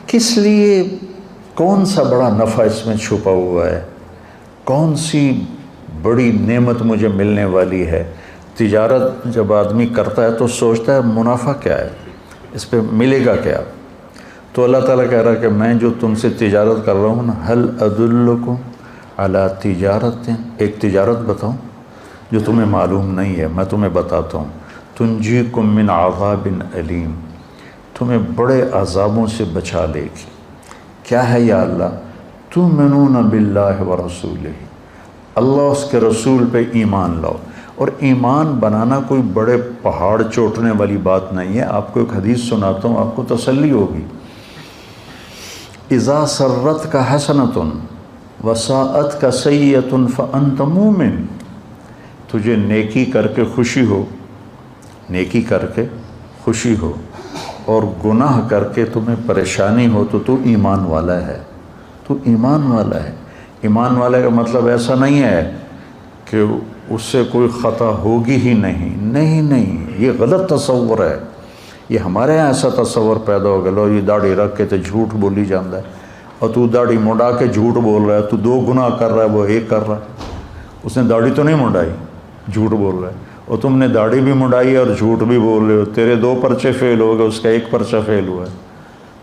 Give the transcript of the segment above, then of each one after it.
کس لیے، کون سا بڑا نفع اس میں چھپا ہوا ہے، کون سی بڑی نعمت مجھے ملنے والی ہے؟ تجارت جب آدمی کرتا ہے تو سوچتا ہے منافع کیا ہے، اس پہ ملے گا کیا؟ تو اللہ تعالیٰ کہہ رہا ہے کہ میں جو تم سے تجارت کر رہا ہوں نا، هل ادلکم علی تجارت، ایک تجارت بتاؤں جو تمہیں معلوم نہیں ہے، میں تمہیں بتاتا ہوں، تنجیکم من عذاب علیم، تمہیں بڑے عذابوں سے بچا لے گی۔ کیا ہے یا اللہ؟ تؤمنون باللہ ورسولہ، اللہ اس کے رسول پہ ایمان لاؤ۔ اور ایمان بنانا کوئی بڑے پہاڑ چوٹنے والی بات نہیں ہے۔ آپ کو ایک حدیث سناتا ہوں، آپ کو تسلی ہوگی۔ اذا سرت کا حسنۃ وساءت کا سیئۃ فانت مومن، تجھے نیکی کر کے خوشی ہو، نیکی کر کے خوشی ہو، اور گناہ کر کے تمہیں پریشانی ہو تو تو ایمان والا ہے، تو ایمان والا ہے۔ ایمان والے کا مطلب ایسا نہیں ہے کہ اس سے کوئی خطا ہوگی ہی نہیں، نہیں نہیں، یہ غلط تصور ہے۔ یہ ہمارے یہاں ایسا تصور پیدا ہو گیا، لو یہ داڑھی رکھ کے تو جھوٹ بولی جاتا ہے، اور تو داڑھی مڈا کے جھوٹ بول رہا ہے، تو دو گناہ کر رہا ہے، وہ ایک کر رہا ہے۔ اس نے داڑھی تو نہیں مڈائی، جھوٹ بول رہا ہے، اور تم نے داڑھی بھی مڈائی اور جھوٹ بھی بول رہے ہو، تیرے 2 پرچے فیل ہو گئے، اس کا 1 پرچہ فیل ہوا ہے۔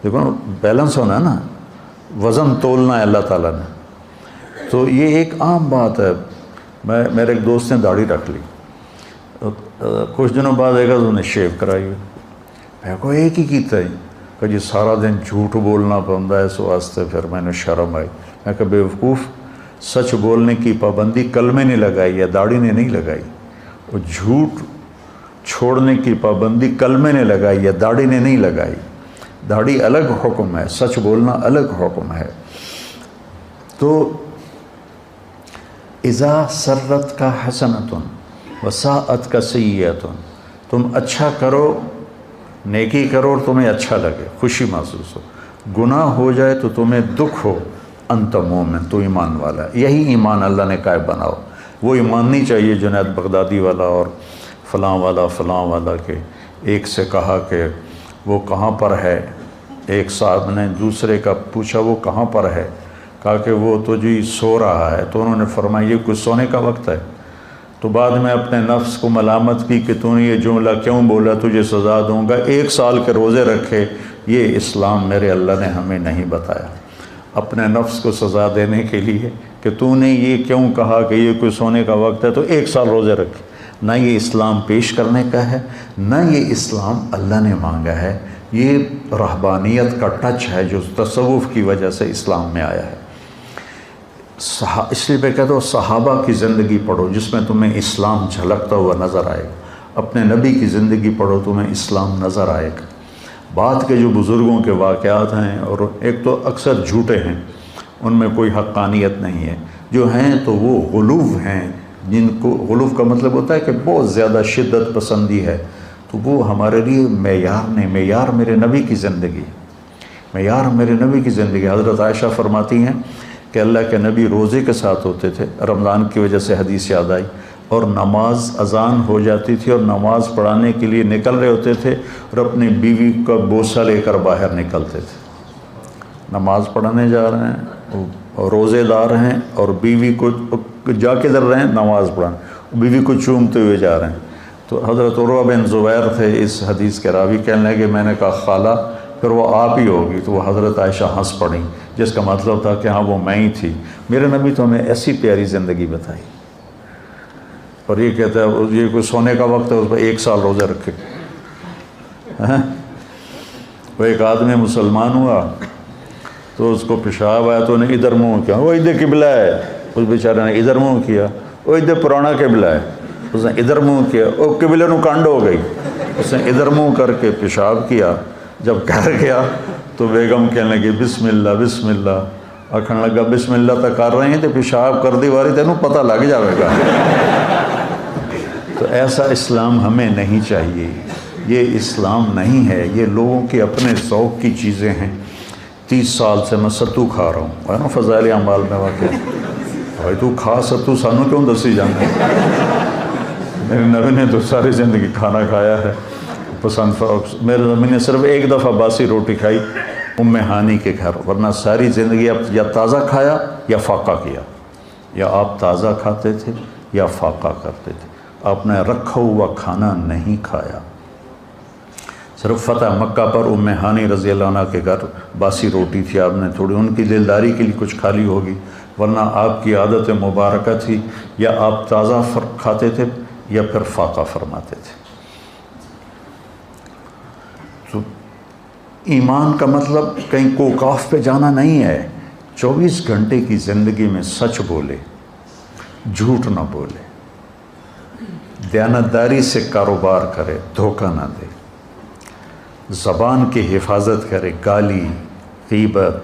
دیکھو نا، بیلنس ہونا ہے نا، وزن تولنا ہے اللہ تعالیٰ نے۔ تو یہ ایک عام بات ہے۔ میرے ایک دوست نے داڑھی رکھ لی، کچھ دنوں بعد ایک انہوں نے شیو کرائی ہوئی، میں کو ایک ہی کیتا ہے کہ جی سارا دن جھوٹ بولنا پڑتا ہے، اس واسطے پھر میں نے شرم آئی۔ میں کہ بے وقوف، سچ بولنے کی پابندی کلمے نے لگائی ہے، داڑھی نے نہیں لگائی، اور جھوٹ چھوڑنے کی پابندی کلمے نے لگائی ہے، داڑھی نے نہیں لگائی۔ داڑھی الگ حکم ہے، سچ بولنا الگ حکم ہے۔ تو اذا سرت کا حسنۃ وساءت کا سیئۃ، تم اچھا کرو، نیکی کرو اور تمہیں اچھا لگے، خوشی محسوس ہو، گناہ ہو جائے تو تمہیں دکھ ہو، انت مومن، تو ایمان والا ہے۔ یہی ایمان اللہ نے کہا بناؤ۔ وہ ایمان نہیں چاہیے جنید بغدادی والا اور فلاں والا کہ ایک سے کہا کہ وہ کہاں پر ہے، ایک صاحب نے دوسرے کا پوچھا وہ کہاں پر ہے، کہا کہ وہ تو جی سو رہا ہے، تو انہوں نے فرمایا یہ کوئی سونے کا وقت ہے؟ تو بعد میں اپنے نفس کو ملامت کی کہ تو نے یہ جملہ کیوں بولا، تجھے سزا دوں گا، 1 سال کے روزے رکھے۔ یہ اسلام میرے اللہ نے ہمیں نہیں بتایا، اپنے نفس کو سزا دینے کے لیے کہ تو نے یہ کیوں کہا کہ یہ کوئی سونے کا وقت ہے تو 1 سال روزے رکھے۔ نہ یہ اسلام پیش کرنے کا ہے، نہ یہ اسلام اللہ نے مانگا ہے۔ یہ رہبانیت کا ٹچ ہے جو تصوف کی وجہ سے اسلام میں آیا ہے۔ اس لیے میں کہتا ہوں صحابہ کی زندگی پڑھو جس میں تمہیں اسلام جھلکتا ہوا نظر آئے گا، اپنے نبی کی زندگی پڑھو تمہیں اسلام نظر آئے گا۔ بعد کے جو بزرگوں کے واقعات ہیں، اور ایک تو اکثر جھوٹے ہیں، ان میں کوئی حقانیت نہیں ہے، جو ہیں تو وہ غلوف ہیں، جن کو غلوف کا مطلب ہوتا ہے کہ بہت زیادہ شدت پسندی ہے، تو وہ ہمارے لیے معیار نہیں۔ معیار میرے نبی کی زندگی، معیار میرے نبی کی زندگی۔ حضرت عائشہ فرماتی ہیں کہ اللہ کے نبی روزے کے ساتھ ہوتے تھے، رمضان کی وجہ سے حدیث یاد آئی، اور نماز اذان ہو جاتی تھی اور نماز پڑھانے کے لیے نکل رہے ہوتے تھے، اور اپنی بیوی کا بوسہ لے کر باہر نکلتے تھے۔ نماز پڑھانے جا رہے ہیں اور روزے دار ہیں، اور بیوی کو جا کے در رہے ہیں نماز پڑھانے، بیوی کو چومتے ہوئے جا رہے ہیں۔ تو حضرت عروہ بن زبیر تھے اس حدیث کے راوی، کہنے لگے میں نے کہا خالہ پھر وہ آپ ہی ہوگی، تو وہ حضرت عائشہ ہنس پڑیں، جس کا مطلب تھا کہ ہاں وہ میں ہی تھی۔ میرے نبی تو ہمیں ایسی پیاری زندگی بتائی، اور یہ کہتا ہے یہ کوئی سونے کا وقت ہے، اس پر 1 سال روزے رکھے۔ وہ ایک آدمی مسلمان ہوا تو اس کو پیشاب آیا تو انہیں ادھر منہ کیا، وہ ادھر قبلہ ہے، اس بیچارے نے ادھر منہ کیا، وہ ادھر پرانا قبلہ ہے، اس نے ادھر منہ کیا، وہ قبلے نو کانڈ ہو گئی، اس نے ادھر منہ کر کے پیشاب کیا۔ جب گھر گیا تو بیگم کہنے لگی بسم اللہ بسم اللہ، آکھنے لگا بسم اللہ تو کر رہے ہیں تو پیشاب کر دی واری تینوں پتہ لگ جائے گا۔ تو ایسا اسلام ہمیں نہیں چاہیے، یہ اسلام نہیں ہے، یہ لوگوں کے اپنے ذوق کی چیزیں ہیں۔ 30 سال سے میں ستو کھا رہا ہوں، ہے نا فضائل اعمال میں واقع، بھائی تو کھا ستو سانو کیوں دسی جانا ہے؟ میرے نبی نے تو ساری زندگی کھانا کھایا ہے، پسند۔ میرے نبی نے صرف 1 دفعہ باسی روٹی کھائی، ام ہانی کے گھر، ورنہ ساری زندگی آپ یا تازہ کھایا یا فاقہ کیا، یا آپ تازہ کھاتے تھے یا فاقہ کرتے تھے، آپ نے رکھا ہوا کھانا نہیں کھایا۔ صرف فتح مکہ پر ام ہانی رضی اللہ عنہ کے گھر باسی روٹی تھی، آپ نے تھوڑی ان کی دلداری کے لیے کچھ کھا لی ہوگی، ورنہ آپ کی عادت مبارکہ تھی یا آپ تازہ کھاتے تھے یا پھر فاقہ فرماتے تھے۔ تو ایمان کا مطلب کہیں کوکاف پہ جانا نہیں ہے، 24 گھنٹے کی زندگی میں سچ بولے، جھوٹ نہ بولے، دیانتداری سے کاروبار کرے، دھوکہ نہ دے، زبان کی حفاظت کرے، گالی، غیبت،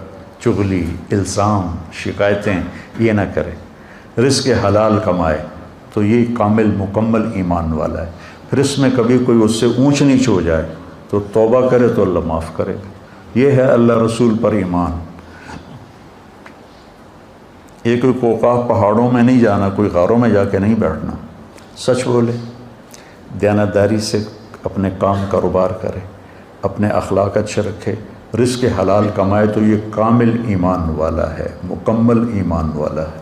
چغلی، الزام، شکایتیں یہ نہ کرے، رزق حلال کمائے، تو یہ کامل مکمل ایمان والا ہے۔ پھر اس میں کبھی کوئی اس سے اونچ نیچ ہو جائے تو توبہ کرے تو اللہ معاف کرے گا۔ یہ ہے اللہ رسول پر ایمان۔ یہ کوئی کوکاف پہاڑوں میں نہیں جانا، کوئی غاروں میں جا کے نہیں بیٹھنا، سچ بولے، دیانتداری سے اپنے کام کاروبار کرے، اپنے اخلاق اچھے رکھے، رزق حلال کمائے، تو یہ کامل ایمان والا ہے، مکمل ایمان والا ہے۔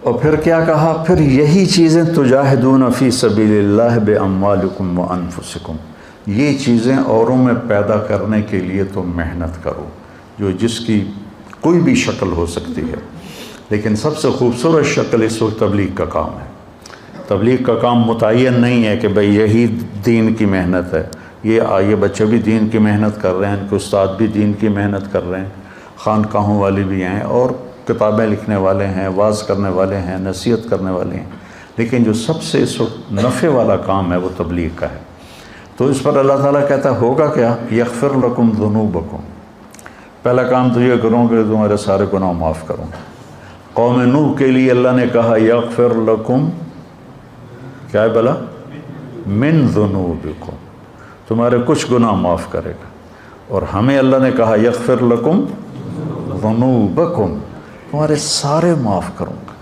اور پھر کیا کہا؟ پھر یہی چیزیں تجاہدون فی سبیل اللہ باموالکم وانفسکم، یہ چیزیں اوروں میں پیدا کرنے کے لیے تم محنت کرو، جو جس کی کوئی بھی شکل ہو سکتی ہے، لیکن سب سے خوبصورت شکل اس وقت تبلیغ کا کام ہے۔ تبلیغ کا کام متعین نہیں ہے کہ بھئی یہی دین کی محنت ہے، یہ بچے بھی دین کی محنت کر رہے ہیں، ان کے استاد بھی دین کی محنت کر رہے ہیں، خانقاہوں والے بھی ہیں، اور کتابیں لکھنے والے ہیں، واعظ کرنے والے ہیں، نصیحت کرنے والے ہیں، لیکن جو سب سے اس وقت نفع والا کام ہے وہ تبلیغ کا ہے۔ تو اس پر اللہ تعالیٰ کہتا ہے ہوگا کیا؟ یغفر لکم ذنوبکم، پہلا کام تو یہ کروں کہ تمہارے سارے گناہ معاف کروں۔ قوم نوح کے لیے اللہ نے کہا یغفر لکم، کیا ہے بلا؟ من ذنوبکم، تمہارے کچھ گناہ معاف کرے گا۔ اور ہمیں اللہ نے کہا یغفر لکم ذنوبکم، تمہارے سارے معاف کروں گا۔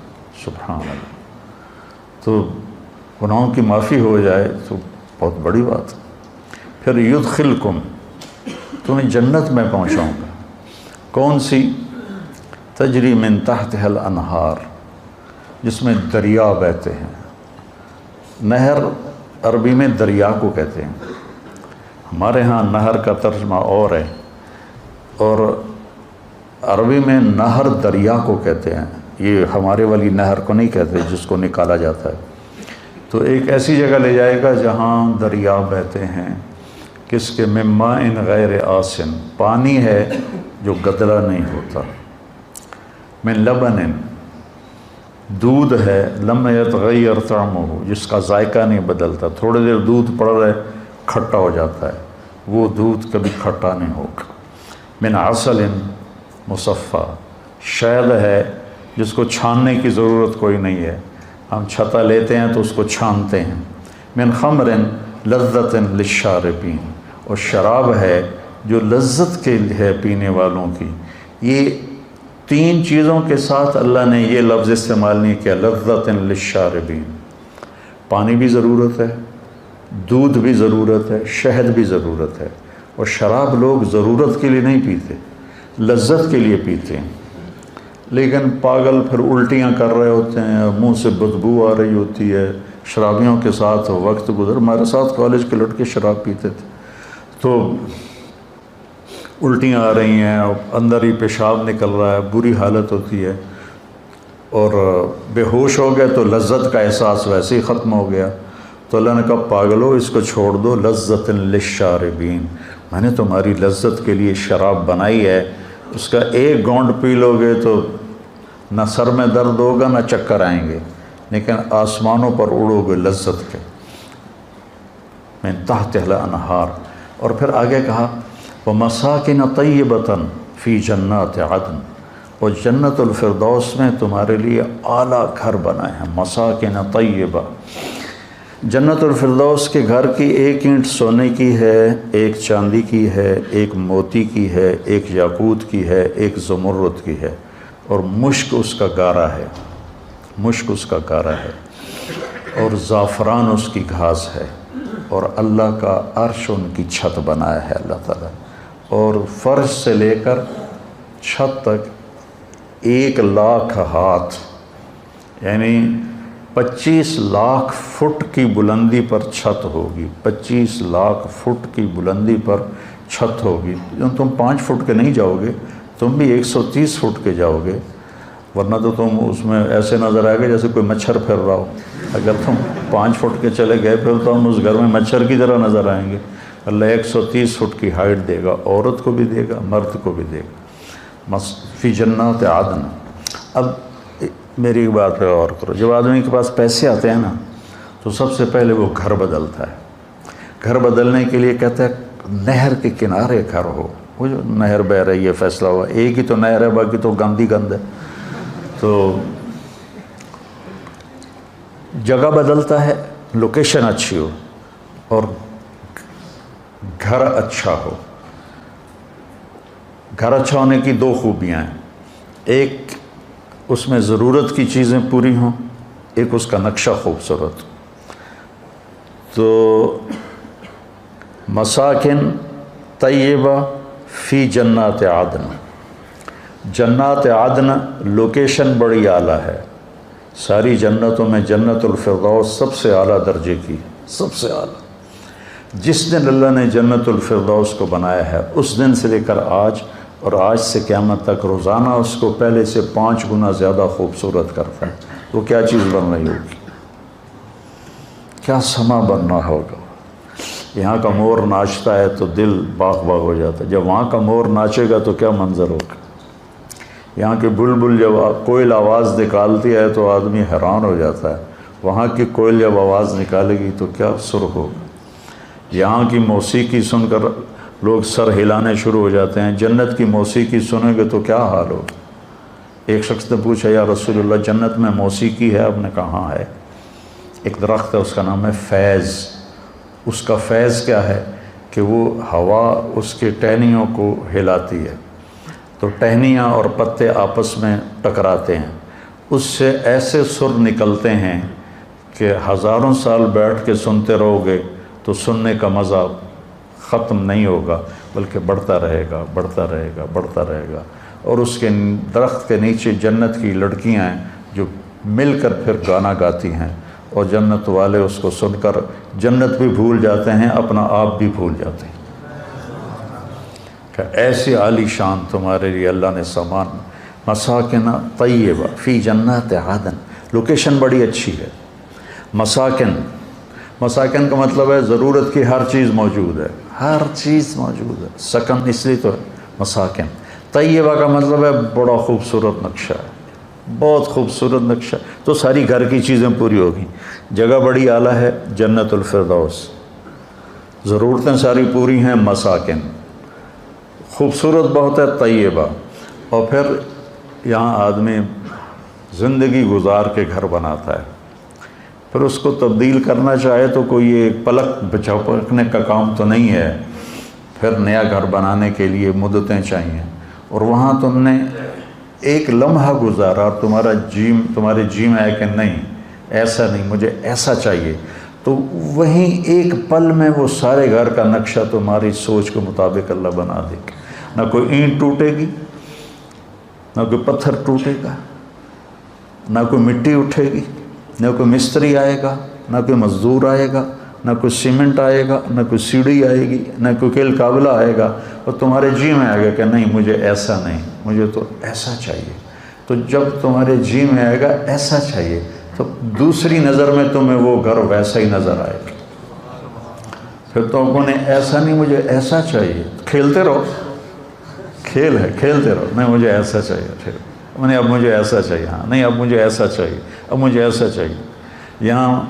سبحان اللہ، تو گناہوں کی معافی ہو جائے تو بہت بڑی بات۔ پھر یدخلکم، تمہیں جنت میں پہنچاؤں گا، کون سی؟ تجری من تحتها الانہار، جس میں دریا بہتے ہیں۔ نہر عربی میں دریا کو کہتے ہیں، ہمارے ہاں نہر کا ترجمہ اور ہے، اور عربی میں نہر دریا کو کہتے ہیں، یہ ہمارے والی نہر کو نہیں کہتے جس کو نکالا جاتا ہے۔ تو ایک ایسی جگہ لے جائے گا جہاں دریا بہتے ہیں، کس کے؟ من ماء غیر آسن، پانی ہے جو گدلا نہیں ہوتا، من لبن، دودھ ہے، لم یتغیر طعمہ، جس کا ذائقہ نہیں بدلتا، تھوڑے دیر دودھ پڑ رہے کھٹا ہو جاتا ہے، وہ دودھ کبھی کھٹا نہیں ہوگا۔ من عسل مصفی، شہد ہے جس کو چھاننے کی ضرورت کوئی نہیں ہے، ہم چھتا لیتے ہیں تو اس کو چھانتے ہیں۔ من خمر لذت للشاربین، اور شراب ہے جو لذت کے ہے پینے والوں کی۔ یہ تین چیزوں کے ساتھ اللہ نے یہ لفظ استعمال نہیں کیا، لذت للشاربین، پانی بھی ضرورت ہے، دودھ بھی ضرورت ہے، شہد بھی ضرورت ہے، اور شراب لوگ ضرورت کے لیے نہیں پیتے، لذت کے لیے پیتے ہیں۔ لیکن پاگل پھر الٹیاں کر رہے ہوتے ہیں، منہ سے بدبو آ رہی ہوتی ہے، شرابیوں کے ساتھ وقت گزر، ہمارے ساتھ کالج کے لڑکے شراب پیتے تھے، تو الٹیاں آ رہی ہیں، اندر ہی پیشاب نکل رہا ہے، بری حالت ہوتی ہے، اور بے ہوش ہو گئے تو لذت کا احساس ویسے ہی ختم ہو گیا۔ تو اللہ نے کہا پاگلو اس کو چھوڑ دو، لذت للشاربین، میں نے تمہاری لذت کے لیے شراب بنائی ہے، اس کا ایک گونڈ پی لو گے تو نہ سر میں درد ہوگا نہ چکر آئیں گے، لیکن آسمانوں پر اڑو گے لذت کے۔ من تحتها الانہار، اور پھر آگے کہا وَمَسَاكِنَ طَيِّبَةً فِي جَنَّاتِ عَدْنٍ، اور جنت الفردوس میں تمہارے لیے اعلیٰ گھر بنائے ہیں، مساکن طیبہ۔ جنت الفردوس کے گھر کی ایک اینٹ سونے کی ہے، ایک چاندی کی ہے، ایک موتی کی ہے، ایک یاقوت کی ہے، ایک زمرد کی ہے، اور مشک اس کا گارا ہے، مشک اس کا گارا ہے، اور زعفران اس کی گھاس ہے، اور اللہ کا عرش ان کی چھت بنایا ہے اللہ تعالیٰ۔ اور فرش سے لے کر چھت تک 1,00,000 ہاتھ، یعنی 25 لاکھ فٹ کی بلندی پر چھت ہوگی، 25 لاکھ فٹ کی بلندی پر چھت ہوگی۔ تم 5 فٹ کے نہیں جاؤ گے، تم بھی 130 فٹ کے جاؤ گے، ورنہ تو تم اس میں ایسے نظر آئے گا جیسے کوئی مچھر پھر رہا ہو۔ اگر تم 5 فٹ کے چلے گئے پھر تو ہم اس گھر میں مچھر کی طرح نظر آئیں گے۔ اللہ 130 فٹ کی ہائٹ دے گا، عورت کو بھی دے گا، مرد کو بھی دے گا، فی جنات عدن۔ اب میری بات پہ غور کرو، جب آدمی کے پاس پیسے آتے ہیں نا تو سب سے پہلے وہ گھر بدلتا ہے۔ گھر بدلنے کے لیے کہتا ہے نہر کے کنارے گھر ہو، وہ جو نہر بہ رہی ہے، فیصلہ ہوا، ایک ہی تو نہر ہے، باقی تو گندی گند ہے، تو جگہ بدلتا ہے، لوکیشن اچھی ہو اور گھر اچھا ہو۔ گھر اچھا ہونے کی 2 خوبیاں ہیں، ایک اس میں ضرورت کی چیزیں پوری ہوں، ایک اس کا نقشہ خوبصورت۔ تو مساکن طیبہ فی جنات عدن، جنات عدن لوکیشن بڑی اعلیٰ ہے، ساری جنتوں میں جنت الفردوس سب سے اعلیٰ درجے کی، سب سے اعلیٰ۔ جس دن اللہ نے جنت الفردوس کو بنایا ہے اس دن سے لے کر آج، اور آج سے قیامت تک روزانہ اس کو پہلے سے 5 گنا زیادہ خوبصورت کرتا ہے۔ وہ کیا چیز بن رہی ہوگی، کیا سما بننا ہوگا۔ یہاں کا مور ناچتا ہے تو دل باغ باغ ہو جاتا ہے، جب وہاں کا مور ناچے گا تو کیا منظر ہوگا۔ یہاں کی بلبل جب کوئل آواز نکالتی ہے تو آدمی حیران ہو جاتا ہے، وہاں کی کوئل جب آواز نکالے گی تو کیا سر ہوگا۔ یہاں کی موسیقی سن کر لوگ سر ہلانے شروع ہو جاتے ہیں، جنت کی موسیقی سنیں گے تو کیا حال ہوگا۔ ایک شخص نے پوچھا یا رسول اللہ جنت میں موسیقی ہے؟ آپ نے کہا ہاں ہے، ایک درخت ہے اس کا نام ہے فیض۔ اس کا فیض کیا ہے کہ وہ ہوا اس کے ٹہنیوں کو ہلاتی ہے، تو ٹہنیاں اور پتے آپس میں ٹکراتے ہیں، اس سے ایسے سر نکلتے ہیں کہ ہزاروں سال بیٹھ کے سنتے رہو گے تو سننے کا مزہ ختم نہیں ہوگا، بلکہ بڑھتا رہے گا، بڑھتا رہے گا، بڑھتا رہے گا۔ اور اس کے درخت کے نیچے جنت کی لڑکیاں ہیں جو مل کر پھر گانا گاتی ہیں، اور جنت والے اس کو سن کر جنت بھی بھول جاتے ہیں، اپنا آپ بھی بھول جاتے ہیں کہ ایسی عالی شان تمہارے لیے اللہ نے سامان۔ مساکن طیبہ فی جنات عدن، لوکیشن بڑی اچھی ہے۔ مساکن کا مطلب ہے ضرورت کی ہر چیز موجود ہے، ہر چیز موجود ہے، سکن اس لیے تو ہے مساکن۔ طیبہ کا مطلب ہے بڑا خوبصورت نقشہ ہے، بہت خوبصورت نقشہ، تو ساری گھر کی چیزیں پوری ہوگی۔ جگہ بڑی اعلیٰ ہے، جنت الفردوس، ضرورتیں ساری پوری ہیں، مساکن، خوبصورت بہت ہے، طیبہ۔ اور پھر یہاں آدمی زندگی گزار کے گھر بناتا ہے، پھر اس کو تبدیل کرنا چاہے تو کوئی ایک پلک جھپکنے کا کام تو نہیں ہے، پھر نیا گھر بنانے کے لیے مدتیں چاہیے، اور وہاں تم نے ایک لمحہ گزارا اور تمہارے جی میں ہے کہ نہیں ایسا نہیں، مجھے ایسا چاہیے، تو وہیں ایک پل میں وہ سارے گھر کا نقشہ تمہاری سوچ کے مطابق اللہ بنا دے گا۔ نہ کوئی اینٹ ٹوٹے گی، نہ کوئی پتھر ٹوٹے گا، نہ کوئی مٹی اٹھے گی، نہ کوئی مستری آئے گا، نہ کوئی مزدور آئے گا، نہ کوئی سیمنٹ آئے گا، نہ کوئی سیڑھی آئے گی، نہ کوئی کیل قابلہ آئے گا، اور تمہارے جی میں آئے گا کہ نہیں مجھے ایسا نہیں، مجھے تو ایسا چاہیے۔ تو جب تمہارے جی میں آئے گا ایسا چاہیے تو دوسری نظر میں تمہیں وہ گھر ویسا ہی نظر آئے گا۔ پھر تم نے ایسا نہیں مجھے ایسا چاہیے، کھیلتے رہو، کھیل ہے، کھیلتے رہو، نہیں مجھے ایسا چاہیے، پھر نہیں اب مجھے ایسا چاہیے، ہاں نہیں اب مجھے ایسا چاہیے، اب مجھے ایسا چاہیے۔ یہاں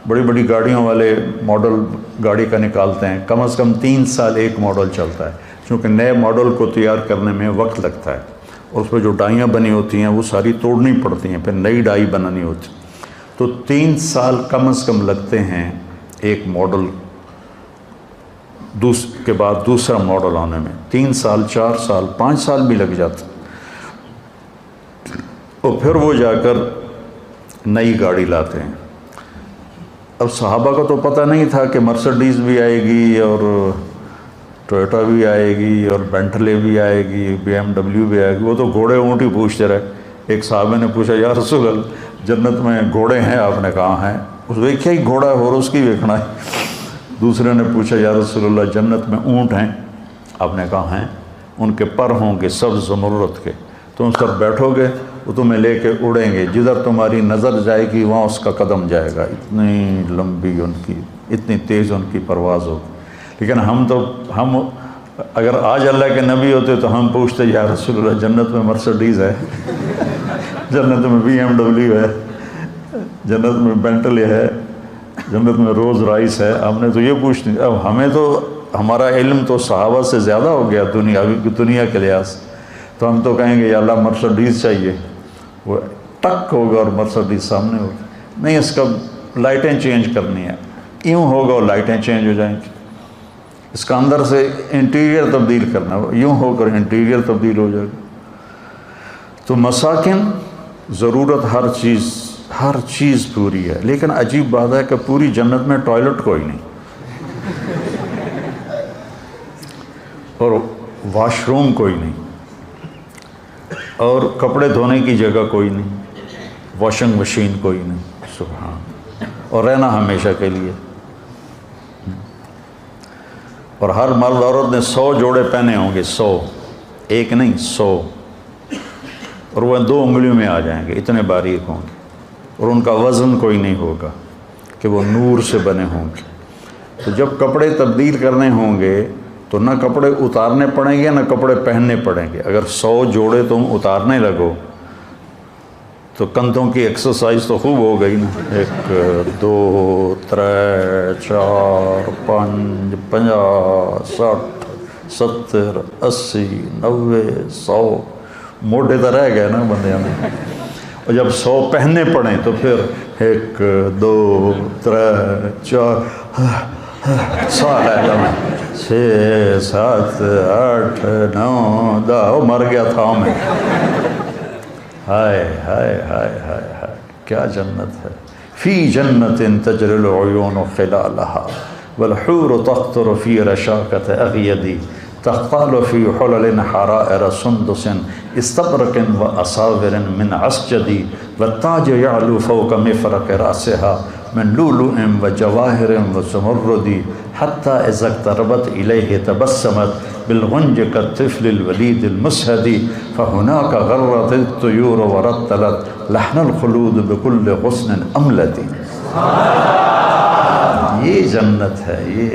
بڑی بڑی گاڑیوں والے ماڈل گاڑی کا نکالتے ہیں، کم از کم 3 سال ایک ماڈل چلتا ہے، کیونکہ نئے ماڈل کو تیار کرنے میں وقت لگتا ہے، اور اس پہ جو ڈائیاں بنی ہوتی ہیں وہ ساری توڑنی پڑتی ہیں، پھر نئی ڈائی بنانی ہوتی، تو 3 سال کم از کم لگتے ہیں ایک ماڈل کے بعد دوسرا ماڈل آنے میں، 3 سال، 4 سال، 5 سال بھی لگ جاتے، اور پھر وہ جا کر نئی گاڑی لاتے ہیں۔ اب صحابہ کو تو پتہ نہیں تھا کہ مرسڈیز بھی آئے گی اور ٹویوٹا بھی آئے گی اور بینٹلے بھی آئے گی, BMW بھی آئے گی. وہ تو گھوڑے اونٹ ہی پوچھتے رہے. ایک صحابہ نے پوچھا یا رسول اللہ جنت میں گھوڑے ہیں؟ آپ نے کہا ہیں. اس ویکھیا ہی گھوڑا ہے اور اس کی ویکھنا ہے. دوسرے نے پوچھا یا رسول اللہ جنت میں اونٹ ہیں؟ آپ نے کہا ہیں. ان کے پر ہوں گے سبز زمرد کے, تم اس پر بیٹھو گے وہ تمہیں لے کے اڑیں گے, جدھر تمہاری نظر جائے گی وہاں اس کا قدم جائے گا. اتنی لمبی ان کی, اتنی تیز ان کی پرواز ہوگی. لیکن ہم اگر آج اللہ کے نبی ہوتے تو ہم پوچھتے یا رسول اللہ جنت میں مرسڈیز ہے, جنت میں BMW ہے, جنت میں بینٹلے ہے, جنت میں روز رائس ہے. ہم نے تو یہ پوچھتے. اب ہمیں تو ہمارا علم تو صحابہ سے زیادہ ہو گیا دنیا کے لحاظ, تو ہم تو کہیں گے یا اللہ مرسڈیز چاہیے. وہ ٹک ہوگا اور مرسڈیز سامنے ہوگی. نہیں, اس کا لائٹیں چینج کرنی ہے, یوں ہوگا اور لائٹیں چینج ہو جائیں گی. اس کا اندر سے انٹیریئر تبدیل کرنا ہے, یوں ہو کر انٹیریئر تبدیل ہو جائے گا. تو مساکن ضرورت ہر چیز پوری ہے. لیکن عجیب بات ہے کہ پوری جنت میں ٹوائلٹ کوئی نہیں, اور واش روم کوئی نہیں, اور کپڑے دھونے کی جگہ کوئی نہیں, واشنگ مشین کوئی نہیں. سبحان. اور رہنا ہمیشہ کے لیے. اور ہر مرد عورت نے 100 جوڑے پہنے ہوں گے, 100, ایک نہیں 100, اور وہ 2 انگلیوں میں آ جائیں گے, اتنے باریک ہوں گے. اور ان کا وزن کوئی نہیں ہوگا کہ وہ نور سے بنے ہوں گے. تو جب کپڑے تبدیل کرنے ہوں گے تو نہ کپڑے اتارنے پڑیں گے نہ کپڑے پہننے پڑیں گے. اگر 100 جوڑے تم اتارنے لگو تو کندھوں کی ایکسرسائز تو خوب ہو گئی نا. 1 2 3 4 5 50 60 70 80 90 100 موٹے تو رہ گئے نا بندیاں میں. اور جب 100 پہننے پڑیں تو پھر 1 2 3 4 سال ہے میں 6 7 8 9 10 مر گیا تھا میں. ہائے ہائے ہائے ہائے ہائے کیا جنت ہے. فی جنت تجری العیون خلالها والحور تقطر فی رشاکۃ اغیدی تقال فی حلل حرائر سندس استبرق واساور من عسجد والتاج یعلو فوق مفرق راسها من لؤلؤ وجواہر وزمرد حتی اذا اقتربت الیہ تبسمت بالغنج كالطفل الولید المسہد فهناك غرت الطیور ورتلت لحن الخلود بكل غصن املد. یہ جنت ہے, یہ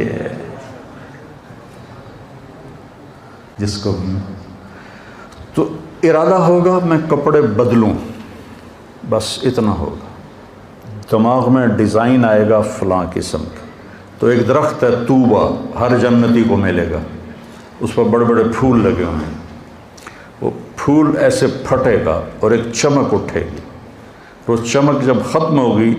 جس کو تو ارادہ ہوگا میں کپڑے بدلوں, بس اتنا ہوگا. دماغ میں ڈیزائن آئے گا فلاں قسم کا. تو ایک درخت ہے طوبہ, ہر جنتی کو ملے گا, اس پر بڑے بڑے پھول لگے ہوئے ہیں. وہ پھول ایسے پھٹے گا اور ایک چمک اٹھے گی. وہ چمک جب ختم ہوگی